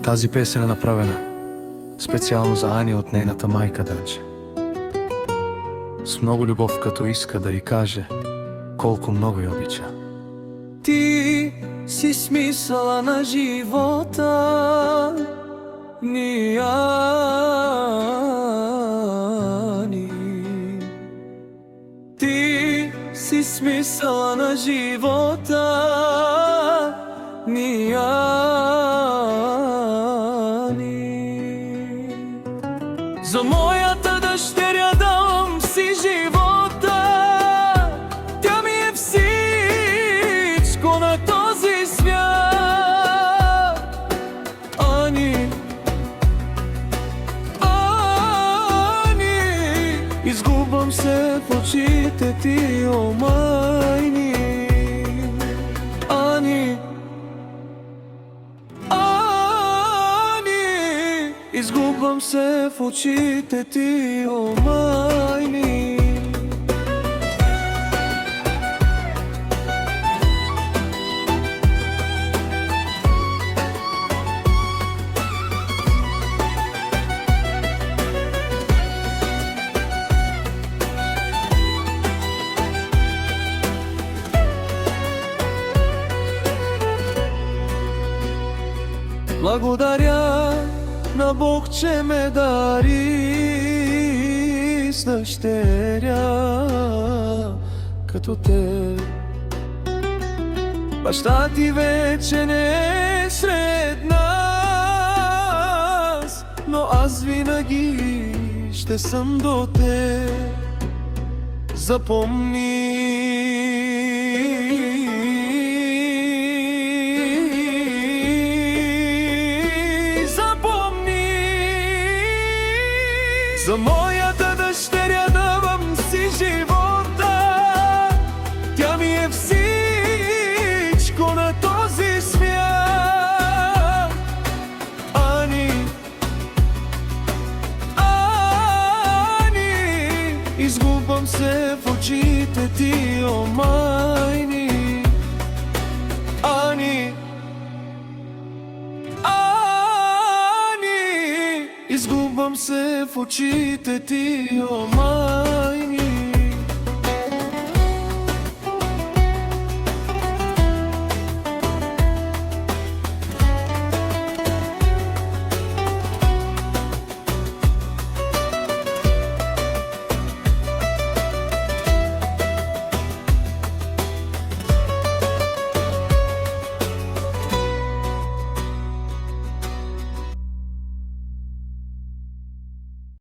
Тази песен е направена специално за Ани от нейната майка, Дънче. С много любов, като иска да й каже колко много я обича. Ти си смисъла на живота ни, Ани. Ти си смисъла на живота ни, Ани. За моята дъщеря давам си живота. Тя ми е всичко на този свят. Ани, Ани, изгубвам се в очите ти, о майни. Ани, Ани, изгубвам се в очите ти, о майни. Благодаря на Бог, че ме дари с дъщеря като те. Баща ти вече не е сред нас, но аз винаги ще съм до те. Запомни, за моята дъщеря давам си живота. Тя ми е всичко на този свят. Ани, Ани, изгубвам се в очите ти, о майни. Ани, изгубвам се в очите ти, о майни.